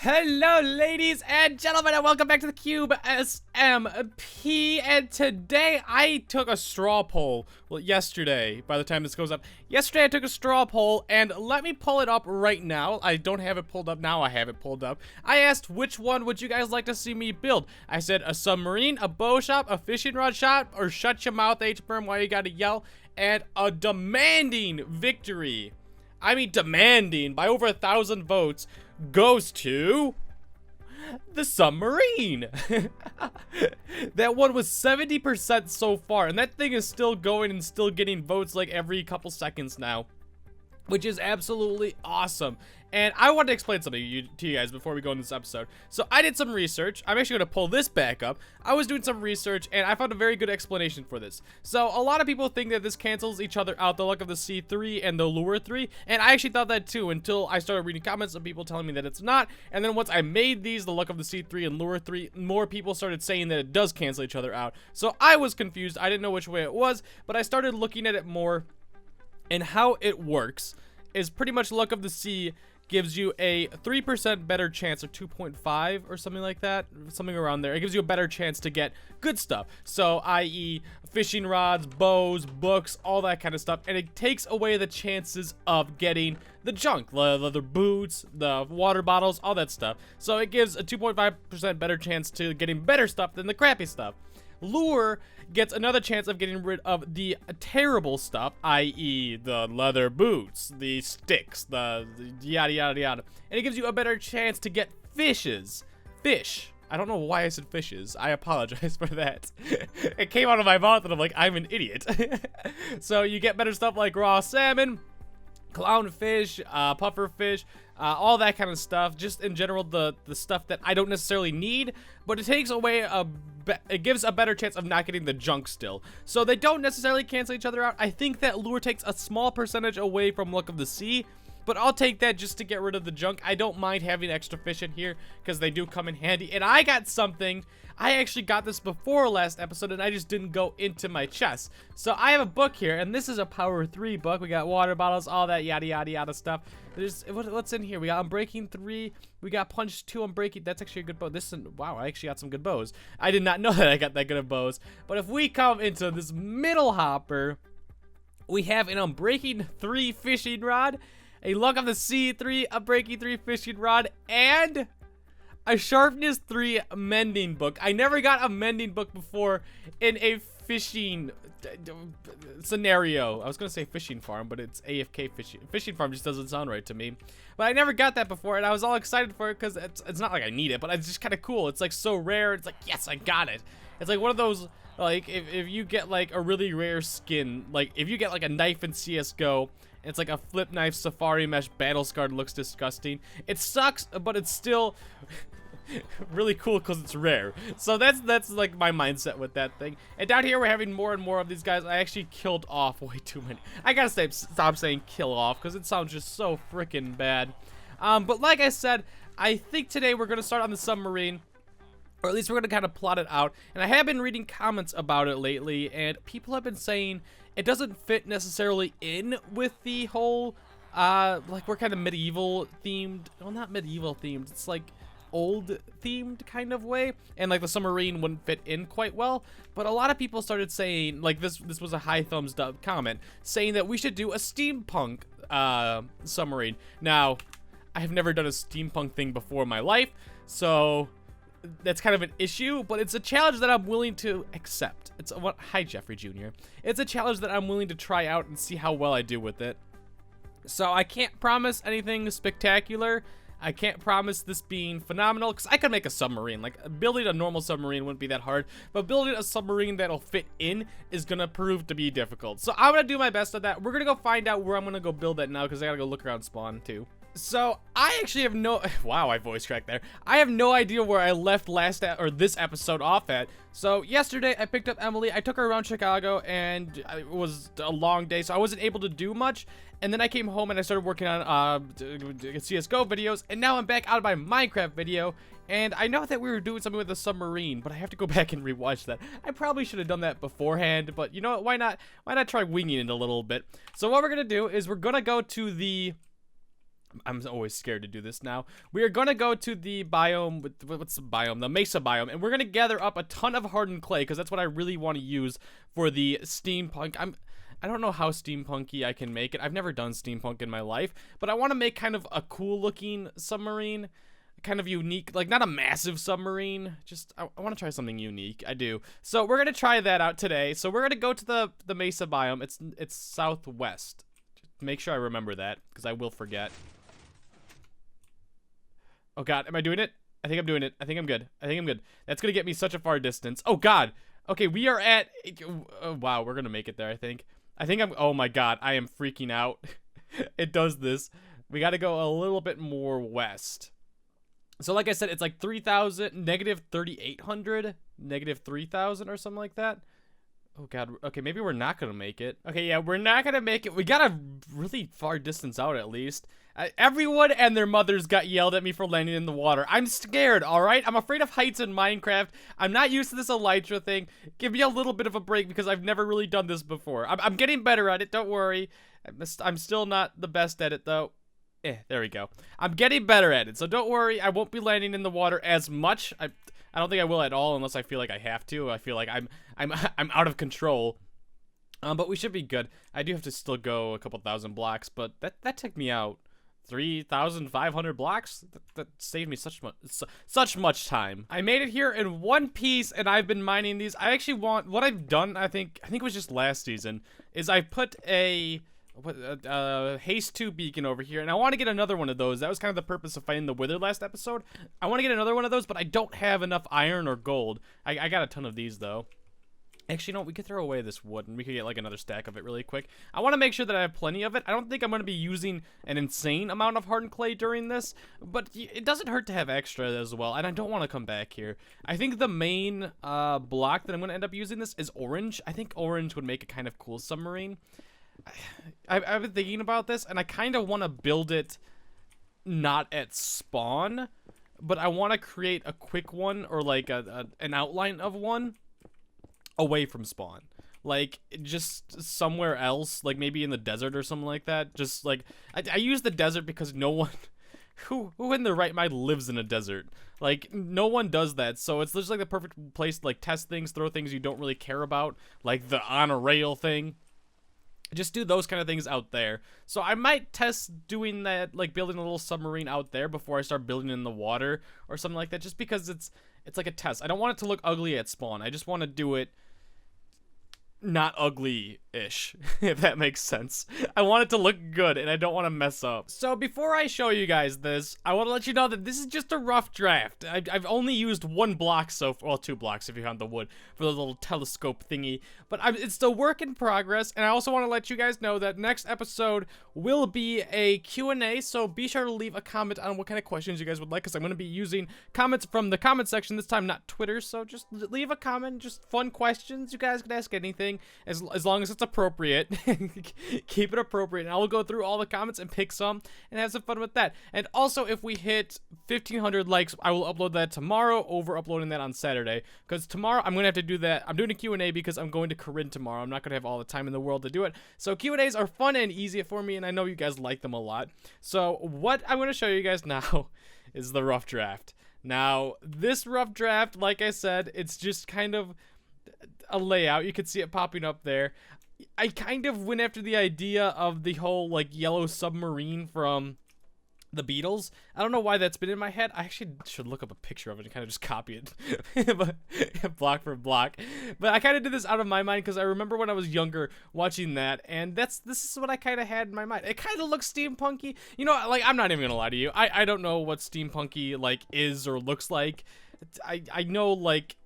Hello, ladies and gentlemen, and welcome back to the Cube SMP. And today I took a straw poll. Well, yesterday, by the time this goes up, yesterday I took a straw poll, and let me pull it up right now. I don't have it pulled up now. I have it pulled up. I asked which one would you guys like to see me build. I said a submarine, a bow shop, a fishing rod shop, or shut your mouth, H-Berm, why you gotta yell, and a demanding victory. I mean demanding by over 1,000 votes. Goes to the submarine. That one was 70% so far, and that thing is still going and still getting votes like every couple seconds now, which is absolutely awesome. And I want to explain something to you guys before we go into this episode. So I did some research. I'm actually going to pull this back up. I was doing some research, and I found a very good explanation for this. So a lot of people think that this cancels each other out, the Luck of the Sea 3 and the Lure 3. And I actually thought that too until I started reading comments of people telling me that it's not. And then once I made these, the Luck of the Sea 3 and Lure 3, more people started saying that it does cancel each other out. So I was confused. I didn't know which way it was, but I started looking at it more. And how it works is pretty much Luck of the Sea gives you a 3% better chance, or 2.5 or something like that, something around there. It gives you a better chance to get good stuff, so i.e. fishing rods, bows, books, all that kind of stuff, and it takes away the chances of getting the junk, leather boots, the water bottles, all that stuff. So it gives a 2.5% better chance to getting better stuff than the crappy stuff. Lure gets another chance of getting rid of the terrible stuff, i.e. the leather boots, the sticks, the yada yada yada. And it gives you a better chance to get fish. I don't know why I said fishes. I apologize for that. It came out of my mouth and I'm like, I'm an idiot. So you get better stuff like raw salmon, clownfish, pufferfish, all that kind of stuff. Just in general, the stuff that I don't necessarily need, but it takes away it gives a better chance of not getting the junk still. So they don't necessarily cancel each other out. I think that Lure takes a small percentage away from Luck of the Sea, but I'll take that just to get rid of the junk. I don't mind having extra fish in here because they do come in handy. And I got something. I actually got this before last episode, and I just didn't go into my chest. So I have a book here, and this is a Power 3 book. We got water bottles, all that yada yada yada stuff. There's what's in here? We got Unbreaking 3. We got Punch 2 Unbreaking. That's actually a good bow. Wow, I actually got some good bows. I did not know that I got that good of bows. But if we come into this middle hopper, we have an Unbreaking 3 fishing rod, a Luck of the Sea 3, Unbreaking 3 fishing rod, and a Sharpness 3 mending book. I never got a mending book before in a fishing scenario. I was gonna say fishing farm, but it's AFK fishing. Fishing farm just doesn't sound right to me. But I never got that before, and I was all excited for it because it's not like I need it, but it's just kind of cool. It's like so rare. It's like, yes, I got it. It's like one of those, like if you get like a really rare skin, like if you get like a knife in CSGO, it's like a flip knife safari mesh battle scarred, looks disgusting. It sucks, but it's still really cool because it's rare. So that's like my mindset with that thing. And down here we're having more and more of these guys. I actually killed off way too many. I gotta stop saying kill off because it sounds just so freaking bad. But like I said, I think today we're gonna start on the submarine. Or at least we're going to kind of plot it out. And I have been reading comments about it lately, and people have been saying it doesn't fit necessarily in with the whole, like we're kind of medieval themed. Well, not medieval themed. It's like old themed kind of way. And like the submarine wouldn't fit in quite well. But a lot of people started saying, like this was a high thumbs up comment, saying that we should do a steampunk submarine. Now, I have never done a steampunk thing before in my life, so that's kind of an issue, but it's a challenge that I'm willing to accept. Hi, Jeffrey Jr. It's a challenge that I'm willing to try out and see how well I do with it. So I can't promise anything spectacular. I can't promise this being phenomenal, because I could make a submarine. Like, building a normal submarine wouldn't be that hard, but building a submarine that'll fit in is gonna prove to be difficult. So I'm gonna do my best at that. We're gonna go find out where I'm gonna go build that now, because I gotta go look around spawn too. So I actually have no wow, I voice cracked there. I have no idea where I left this episode off at. So yesterday I picked up Emily. I took her around Chicago, and it was a long day, so I wasn't able to do much. And then I came home and I started working on CSGO videos, and now I'm back out of my Minecraft video. And I know that we were doing something with the submarine, but I have to go back and rewatch that. I probably should have done that beforehand, but you know what? Why not try winging it a little bit? So what we're gonna do is we're gonna go to the I'm always scared to do this now. We are gonna go to the biome with what's the biome? The Mesa biome, and we're gonna gather up a ton of hardened clay because that's what I really want to use for the steampunk. I don't know how steampunky I can make it. I've never done steampunk in my life, but I want to make kind of a cool looking submarine, kind of unique, like not a massive submarine. Just I want to try something unique. I do. So we're gonna try that out today. So we're gonna go to the Mesa biome. It's southwest. Make sure I remember that because I will forget. Oh god, am I doing it? I think I'm doing it. I think I'm good. I think I'm good. That's gonna get me such a far distance. Oh god. Okay, we are at. Oh, wow, we're gonna make it there. I think I'm. Oh my god, I am freaking out. It does this. We got to go a little bit more west. So like I said, it's like 3,000, negative 3,800, negative 3,000 or something like that. Oh god, okay, maybe we're not gonna make it. Okay, yeah, we're not gonna make it. We got a really far distance out at least. Everyone and their mothers got yelled at me for landing in the water. I'm scared, alright? I'm afraid of heights in Minecraft. I'm not used to this elytra thing. Give me a little bit of a break because I've never really done this before. I'm getting better at it, don't worry. I'm still not the best at it though. There we go. I'm getting better at it, so don't worry. I won't be landing in the water as much. I don't think I will at all unless I feel like I have to. I feel like I'm out of control. But we should be good. I do have to still go a couple thousand blocks, but that took me out 3,500 blocks. That saved me such much time. I made it here in one piece, and I've been mining these. I actually want what I've done. I think it was just last season. Is I put a haste 2 beacon over here, and I want to get another one of those. That was kind of the purpose of fighting the wither last episode. I want to get another one of those, but I don't have enough iron or gold. I got a ton of these though. Actually, no, we could throw away this wood and we could get like another stack of it really quick. I want to make sure that I have plenty of it. I don't think I'm going to be using an insane amount of hardened clay during this, but it doesn't hurt to have extra as well, and I don't want to come back here. I think the main block that I'm going to end up using this is orange. I think orange would make a kind of cool submarine. I've been thinking about this, and I kind of want to build it not at spawn, but I want to create a quick one or like an outline of one away from spawn, like just somewhere else, like maybe in the desert or something like that. Just like I use the desert because no one who in their right mind lives in a desert. Like no one does that, so it's just like the perfect place to like test things, throw things you don't really care about, like the on a rail thing. Just do those kind of things out there. So I might test doing that, like building a little submarine out there before I start building in the water or something like that, just because it's like a test. I don't want it to look ugly at spawn. I just want to do it not ugly-ish, if that makes sense. I want it to look good, and I don't want to mess up. So before I show you guys this, I want to let you know that this is just a rough draft. I've only used one block well, 2 blocks if you count the wood for the little telescope thingy, but it's still work in progress. And I also want to let you guys know that next episode will be a Q&A, so be sure to leave a comment on what kind of questions you guys would like, because I'm going to be using comments from the comment section this time, not Twitter. So just leave a comment, just fun questions. You guys can ask anything. As long as it's appropriate. Keep it appropriate, and I'll go through all the comments and pick some and have some fun with that. And also, if we hit 1,500 likes, I will upload that tomorrow over uploading that on Saturday, because tomorrow I'm gonna have to do that. I'm doing a Q&A because I'm going to Corinne tomorrow. I'm not gonna have all the time in the world to do it, so Q&As are fun and easy for me, and I know you guys like them a lot. So what I'm gonna show you guys now is the rough draft. Now this rough draft, like I said, it's just kind of a layout. You can see it popping up there. I kind of went after the idea of the whole like yellow submarine from the Beatles. I don't know why that's been in my head. I actually should look up a picture of it and kind of just copy it block for block. But I kind of did this out of my mind because I remember when I was younger watching that, and this is what I kind of had in my mind. It kind of looks steampunky. You know, like I'm not even gonna lie to you. I don't know what steampunky like is or looks like. I know like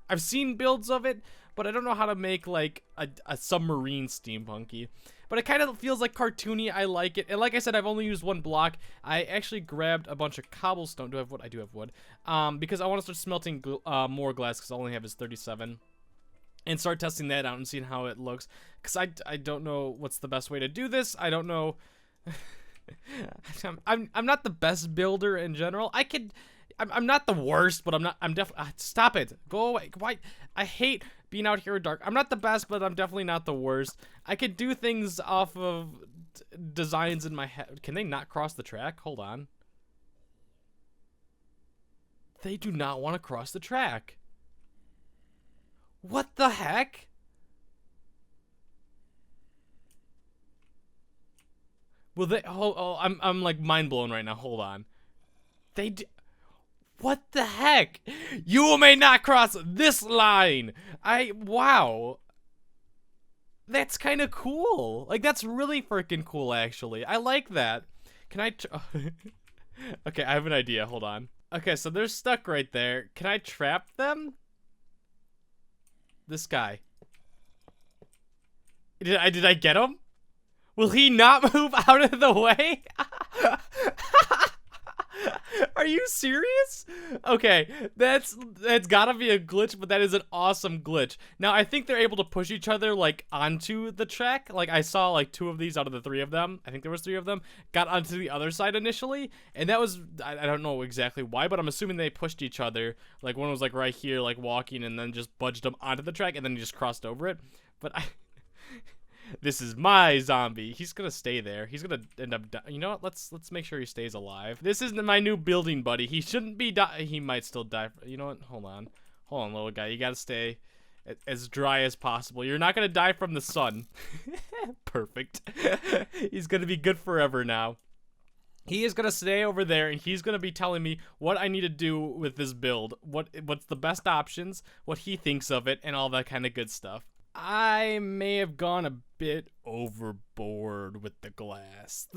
I've seen builds of it, but I don't know how to make like a submarine steampunky. But it kind of feels like cartoony. I like it. And like I said, I've only used one block. I actually grabbed a bunch of cobblestone. Do I have wood? I do have wood. Because I want to start smelting more glass, because all I only have is 37. And start testing that out and seeing how it looks. Because I don't know what's the best way to do this. I don't know. I'm not the best builder in general. I'm not the worst, but I'm definitely stop it. Go away. Why? I hate being out here in dark. I'm not the best, but I'm definitely not the worst. I could do things off of designs in my head. Can they not cross the track? Hold on. They do not want to cross the track. What the heck? Will they? Oh, I'm like mind blown right now. Hold on. What the heck? You may not cross this line. Wow. That's kind of cool. Like, that's really freaking cool, actually. I like that. Can I? Okay, I have an idea. Hold on. Okay, so they're stuck right there. Can I trap them? This guy. Did I get him? Will he not move out of the way? Are you serious? Okay, that's gotta be a glitch, but that is an awesome glitch. Now, I think they're able to push each other, like, onto the track. Like, I saw, like, 2 of these out of the 3 of them. I think there was 3 of them. Got onto the other side initially, and that was, I don't know exactly why, but I'm assuming they pushed each other. Like, one was, like, right here, like, walking, and then just budged them onto the track, and then he just crossed over it. But this is my zombie. He's gonna stay there. He's gonna end up you know what? Let's make sure he stays alive. This isn't my new building buddy. He shouldn't be he might still die. You know what? Hold on, little guy. You gotta stay as dry as possible. You're not gonna die from the sun. Perfect. He's gonna be good forever now. He is gonna stay over there, and he's gonna be telling me what I need to do with this build. What's the best options? What he thinks of it, and all that kind of good stuff. I may have gone a bit overboard with the glass.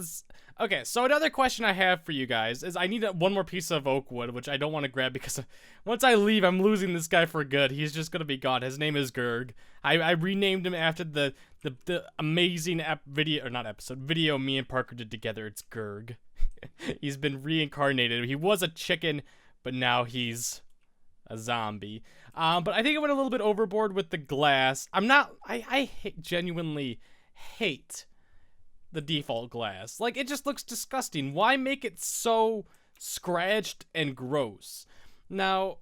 Okay, so another question I have for you guys is I need one more piece of oak wood, which I don't want to grab because once I leave, I'm losing this guy for good. He's just going to be gone. His name is Gurg. I renamed him after the amazing video me and Parker did together. It's Gurg. He's been reincarnated. He was a chicken, but now he's a zombie. But I think I went a little bit overboard with the glass. I genuinely hate the default glass. Like, it just looks disgusting. Why make it so scratched and gross? Now,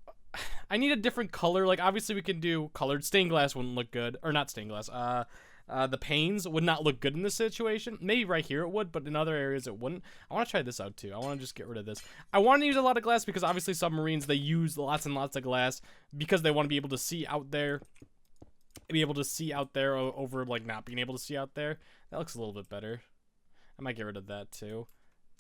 I need a different color. Like, obviously we can do colored. Stained glass wouldn't look good. Or not stained glass. The panes would not look good in this situation. Maybe right here it would, but in other areas it wouldn't. I want to try this out too. I want to just get rid of this. I want to use a lot of glass because obviously submarines, they use lots and lots of glass because they want to be able to see out there. Be able to see out there over like not being able to see out there. That looks a little bit better. I might get rid of that too.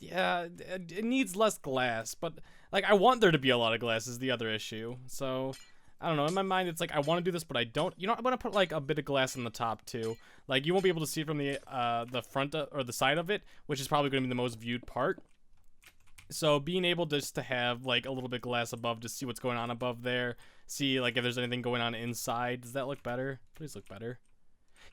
Yeah, it needs less glass, but like I want there to be a lot of glass is the other issue. So I don't know, in my mind it's like I want to do this but I don't. You know, I'm gonna put like a bit of glass on the top too. Like you won't be able to see from the front or the side of it, which is probably gonna be the most viewed part. So being able just to have like a little bit of glass above to see what's going on above there, see like if there's anything going on inside. Does that look better? Please look better.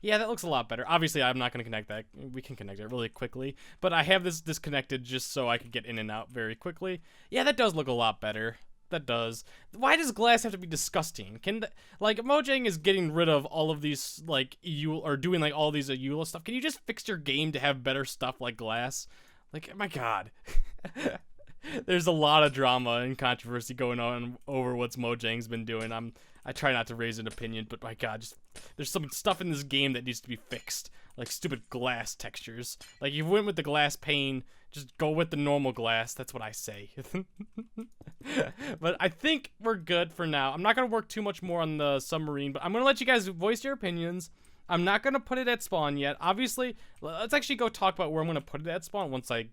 Yeah, that looks a lot better. Obviously, I'm not going to connect that. We can connect it really quickly. But I have this disconnected just so I could get in and out very quickly. Yeah, that does look a lot better. That does. Why does glass have to be disgusting? Like, Mojang is getting rid of all of these, like, or doing, like, all these EULA stuff. Can you just fix your game to have better stuff like glass? Like, my God. There's a lot of drama and controversy going on over what's Mojang's been doing. I try not to raise an opinion, but my God, there's some stuff in this game that needs to be fixed. Like stupid glass textures. Like you went with the glass pane, just go with the normal glass. That's what I say. But I think we're good for now. I'm not going to work too much more on the submarine, but I'm going to let you guys voice your opinions. I'm not going to put it at spawn yet. Obviously, let's actually go talk about where I'm going to put it at spawn once we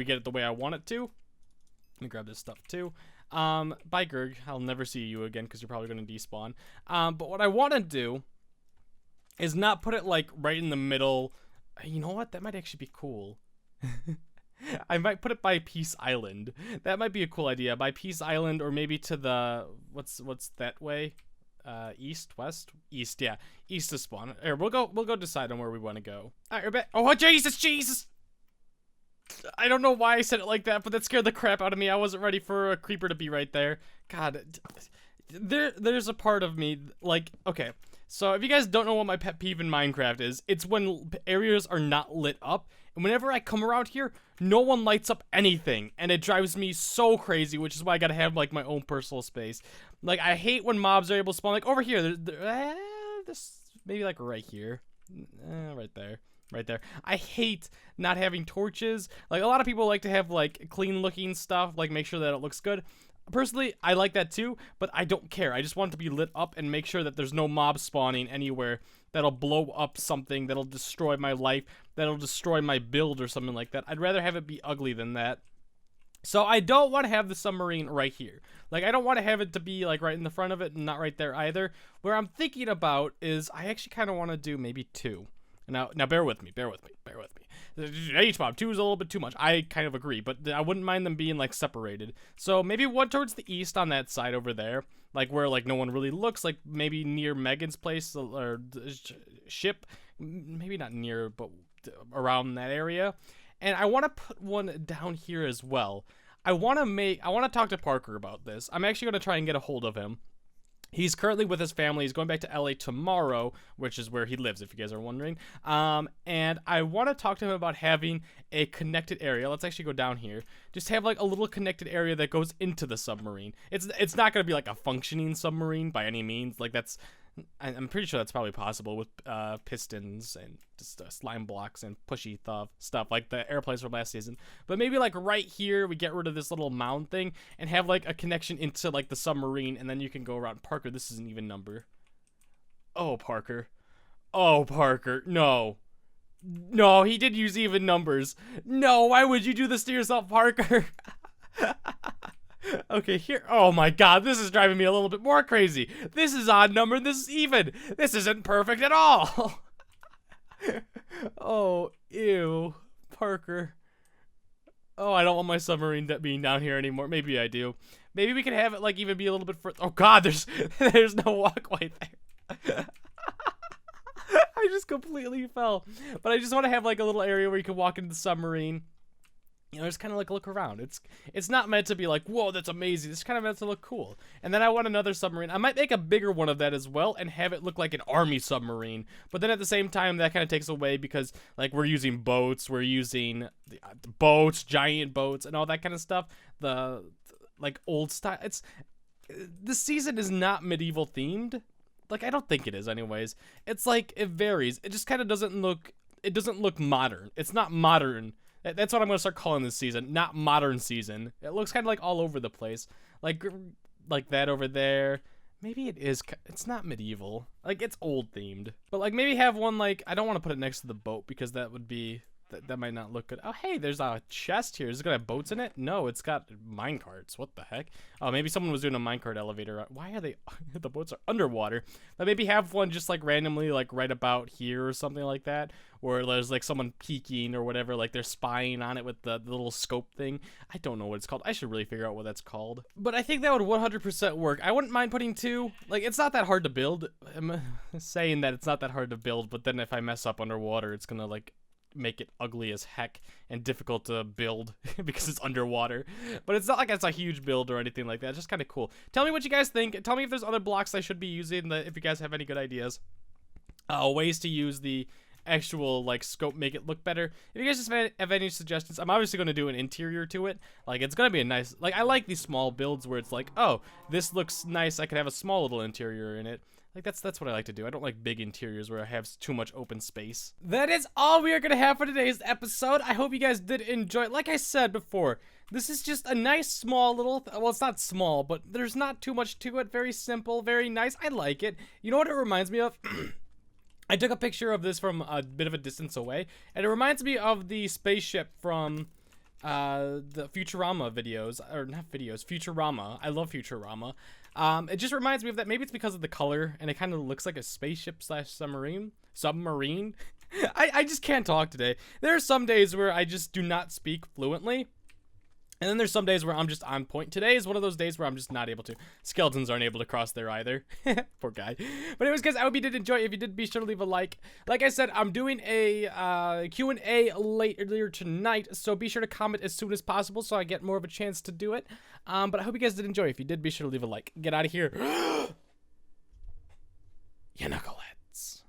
get it the way I want it to. Let me grab this stuff too. Bye, Gurg. I'll never see you again because you're probably going to despawn. But what I want to do is not put it like right in the middle. You know what? That might actually be cool. I might put it by Peace Island. That might be a cool idea. By Peace Island, or maybe to the what's that way? East, west, east. Yeah, east of spawn. Here, we'll go decide on where we want to go. All right, we're back. Oh, Jesus! I don't know why I said it like that, but that scared the crap out of me. I wasn't ready for a creeper to be right there. God, there's a part of me, like, okay, so if you guys don't know what my pet peeve in Minecraft is, it's when areas are not lit up, and whenever I come around here, no one lights up anything, and it drives me so crazy, which is why I gotta have, like, my own personal space. Like, I hate when mobs are able to spawn, like, over here, this, maybe, like, right here, right there. right there. I hate not having torches. Like, a lot of people like to have, like, clean looking stuff, like, make sure that it looks good. Personally, I like that too, but I don't care. I just want it to be lit up and make sure that there's no mobs spawning anywhere that'll blow up something, that'll destroy my life, that'll destroy my build or something like that. I'd rather have it be ugly than that. So I don't want to have the submarine right here. Like, I don't want to have it to be, like, right in the front of it and not right there either. Where I'm thinking about is I actually kind of want to do maybe 2. Now bear with me. H-Mob, 2 is a little bit too much. I kind of agree, but I wouldn't mind them being, like, separated. So maybe one towards the east on that side over there, like, where, like, no one really looks, like, maybe near Megan's place or ship. Maybe not near, but around that area. And I want to put one down here as well. I want to talk to Parker about this. I'm actually going to try and get a hold of him. He's currently with his family. He's going back to LA tomorrow, which is where he lives, if you guys are wondering. And I want to talk to him about having a connected area. Let's actually go down here. Just have, like, a little connected area that goes into the submarine. It's not going to be, like, a functioning submarine by any means. Like, I'm pretty sure that's probably possible with pistons and just slime blocks and pushy stuff like the airplanes from last season. But maybe, like, right here we get rid of this little mound thing and have, like, a connection into, like, the submarine, and then you can go around. Parker, this is an even number. Oh, Parker. No, he did use even numbers. No, why would you do this to yourself, Parker? Okay, here. Oh my god, this is driving me a little bit more crazy. This is odd number, this is even. This isn't perfect at all. Oh, ew. Parker. Oh, I don't want my submarine being down here anymore. Maybe I do. Maybe we can have it, like, even be a little bit further. Oh god, there's no walkway there. I just completely fell. But I just want to have, like, a little area where you can walk into the submarine. You know, just kind of, like, look around. It's not meant to be like, whoa, that's amazing. It's kind of meant to look cool. And then I want another submarine. I might make a bigger one of that as well and have it look like an army submarine. But then at the same time, that kind of takes away because, like, we're using boats. We're using boats, giant boats, and all that kind of stuff. The like, old style. This season is not medieval themed. Like, I don't think it is anyways. It's like, it varies. It just kind of doesn't look modern. It's not modern. That's what I'm going to start calling this season, not modern season. It looks kind of, like, all over the place. Like that over there. Maybe it is, it's not medieval. Like, it's old themed. But, like, maybe have one, like, I don't want to put it next to the boat because that would be, that might not look good. Oh, hey, there's a chest here. Is it going to have boats in it? No, it's got minecarts. What the heck? Oh, maybe someone was doing a minecart elevator. Why are they, the boats are underwater. But maybe have one just, like, randomly, like, right about here or something like that. Or there's, like, someone peeking or whatever, like, they're spying on it with the little scope thing. I don't know what it's called. I should really figure out what that's called. But I think that would 100% work. I wouldn't mind putting 2. Like, it's not that hard to build. I'm saying that it's not that hard to build, but then if I mess up underwater, it's gonna, like, make it ugly as heck and difficult to build because it's underwater. But it's not like it's a huge build or anything like that. It's just kind of cool. Tell me what you guys think. Tell me if there's other blocks I should be using, if you guys have any good ideas. Ways to use the actual, like, scope, make it look better. If you guys just have any suggestions, I'm obviously going to do an interior to it. Like, it's going to be a nice, like, I like these small builds where it's like, oh, this looks nice, I could have a small little interior in it. Like, that's what I like to do. I don't like big interiors where I have too much open space. That is all we are going to have for today's episode. I hope you guys did enjoy it. Like I said before, this is just a nice small little, well, it's not small, but there's not too much to it. Very simple, very nice. I like it. You know what it reminds me of? I took a picture of this from a bit of a distance away, and it reminds me of the spaceship from the Futurama videos, or not videos, Futurama. I love Futurama. It just reminds me of that. Maybe it's because of the color, and it kind of looks like a spaceship / submarine. I just can't talk today. There are some days where I just do not speak fluently. And then there's some days where I'm just on point. Today is one of those days where I'm just not able to. Skeletons aren't able to cross there either. Poor guy. But anyways, guys, I hope you did enjoy. If you did, be sure to leave a like. Like I said, I'm doing a Q&A later tonight, so be sure to comment as soon as possible so I get more of a chance to do it. But I hope you guys did enjoy. If you did, be sure to leave a like. Get out of here. You knuckle.